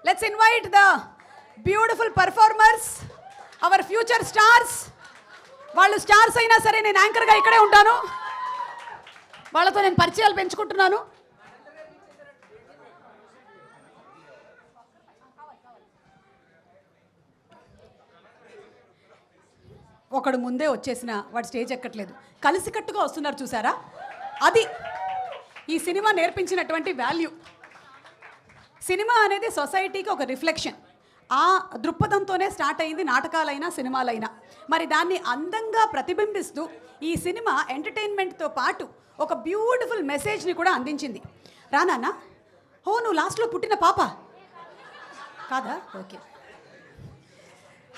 Let's invite the beautiful performers, our future stars. వాళ్ళు stars అయినా సరే నేను యాంకర్గా ఇక్కడే ఉంటాను, వాళ్ళతో నేను పరిచయాలు పెంచుకుంటున్నాను. ఒకడు ముందే వచ్చేసిన వాడు స్టేజ్ ఎక్కట్లేదు, కలిసికట్టుగా వస్తున్నారు చూసారా, అది ఈ సినిమా నేర్పించినటువంటి వాల్యూ. సినిమా అనేది సొసైటీకి ఒక రిఫ్లెక్షన్. ఆ దృక్పథంతోనే స్టార్ట్ అయింది నాటకాలైనా సినిమాలైనా. మరి దాన్ని అందంగా ప్రతిబింబిస్తూ ఈ సినిమా ఎంటర్టైన్మెంట్తో పాటు ఒక బ్యూటిఫుల్ మెసేజ్ని కూడా అందించింది. రానా? ఓ, నువ్వు లాస్ట్లో పుట్టిన పాప కాదా? ఓకే,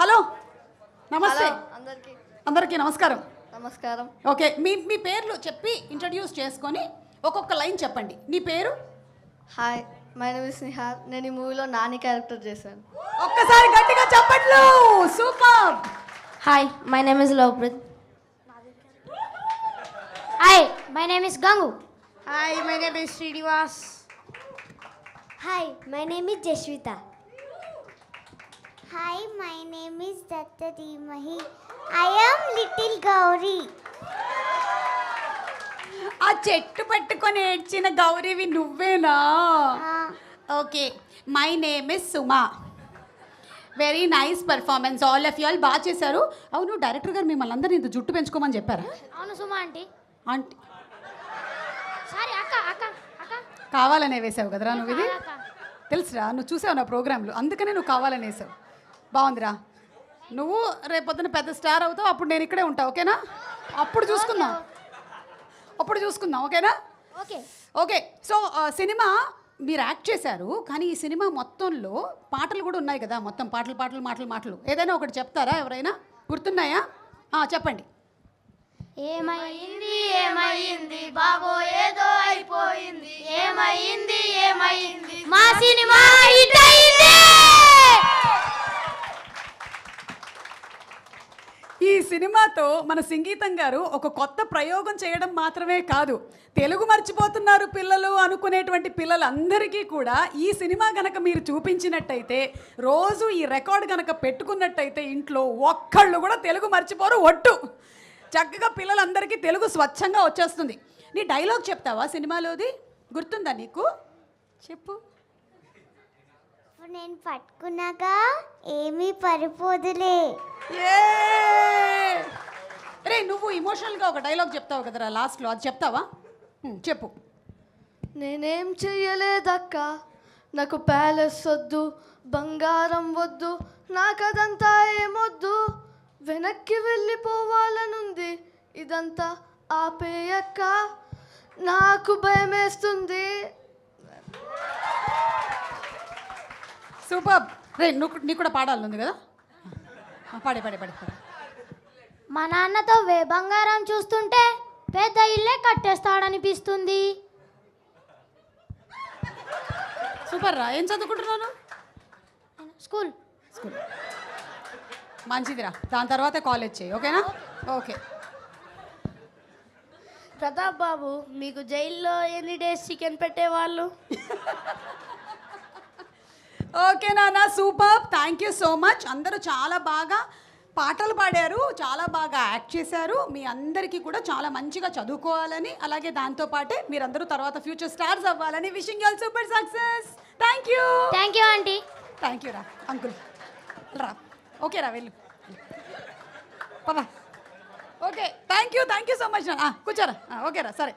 హలో, నమస్తే అందరికీ నమస్కారం. నమస్కారం. ఓకే, మీ పేర్లు చెప్పి ఇంట్రడ్యూస్ చేసుకొని ఒక్కొక్క లైన్ చెప్పండి. నీ పేరు? Hi, my name is Nihar. నేను ఈ మూవీలో నాని క్యారెక్టర్ చేశాను. ఒక్కసారి గట్టిగా చెప్పట్లు. Super. Hi, my name is Lovepreet. Hi, my name is Gangu. Hi, my name is Srinivas. Hi, my name is Jasvitha. Hi, my name is Datta Dimahi. I am Little Gauri. ఆ చెట్టు పట్టుకొని ఏడ్చిన గౌరీవి నువ్వేనా? Okay, my name is Suma. Very nice performance, all of you all బాగా చేశారు. అవును, director గారు మిమ్మల్ని అందరినీ ఇంత జుట్టు పెంచుకోమని చెప్పారా? అవును సుమా ఆంటీ. ఆంటీ సారీ అక్క అక్క అక్క కావాలనే వేసావు కదరా నువ్వు ఇది? అక్క. తెలుసురా, నువ్వు చూసావు నా ప్రోగ్రాంలో, అందుకనే నువ్వు కావాలని వేసావు. బాగుందిరా. నువ్వు రేపొద్దున పెద్ద స్టార్ అవుతావు, అప్పుడు నేను ఇక్కడే ఉంటా. ఓకేనా? అప్పుడు చూసుకుందాం. ఓకేనా? ఓకే. ఓకే, సో సినిమా మీరు యాక్ట్ చేశారు, కానీ ఈ సినిమా మొత్తంలో పాటలు కూడా ఉన్నాయి కదా, మొత్తం మాటలు ఏదైనా ఒకటి చెప్తారా? ఎవరైనా గుర్తున్నాయా? చెప్పండి. ఏమైంది ఏమైంది బాబో, ఏదో అయిపోయింది, ఏమైంది మా సినిమా హిట్ అయింది. ఈ సినిమాతో మన సంగీతం గారు ఒక కొత్త ప్రయోగం చేయడం మాత్రమే కాదు, తెలుగు మర్చిపోతున్నారు పిల్లలు అనుకునేటువంటి పిల్లలందరికీ కూడా ఈ సినిమా గనక మీరు చూపించినట్టయితే, రోజు ఈ రికార్డ్ గనక పెట్టుకున్నట్టయితే ఇంట్లో ఒక్కళ్ళు కూడా తెలుగు మర్చిపోరు. ఒట్టు. చక్కగా పిల్లలందరికీ తెలుగు స్వచ్ఛంగా వచ్చేస్తుంది. నీ డైలాగ్ చెప్తావా సినిమాలోది? గుర్తుందా నీకు? చెప్పు. నేను పట్టుకున్నాక ఏమీ పడిపోదులే. రే, నువ్వు ఇమోషనల్గా ఒక డైలాగ్ చెప్తావు కదరా లాస్ట్లో, అది చెప్తావా? చెప్పు. నేనేం చెయ్యలేదక్క, నాకు ప్యాలెస్ వద్దు, బంగారం వద్దు, నాకదంతా ఏమొద్దు, వెనక్కి వెళ్ళిపోవాలనుంది, ఇదంతా ఆపేయక్క, నాకు భయమేస్తుంది. సూపర్. రే, నీకు కూడా పాడాలనుంది కదా? పాడే. మా నాన్నతో బంగారం చూస్తుంటే పెద్ద ఇల్లే కట్టేస్తాడనిపిస్తుంది. సూపర్ రా. ఏం చదువుకుంటున్నాను? స్కూల్. మంచిదిరా, దాని తర్వాతే కాలేజ్ చేయి. ఓకేనా? ఓకే. ప్రతాప్ బాబు, మీకు జైల్లో ఎన్ని డేస్ చికెన్ పెట్టేవాళ్ళు? ఓకే నాన్న, super. Thank you so much. అందరూ చాలా బాగా పాటలు పాడారు, చాలా బాగా యాక్ట్ చేశారు. మీ అందరికీ కూడా చాలా మంచిగా చదువుకోవాలని, అలాగే దాంతోపాటే మీరందరూ తర్వాత ఫ్యూచర్ స్టార్స్ అవ్వాలని wishing you all super success. Thank you aunty. Thank you రా అంకుల్. రా. ఓకే రా, వెళ్ళు పదా. Okay, thank you so much. కూర్చోరా. ఓకే రా, సరే.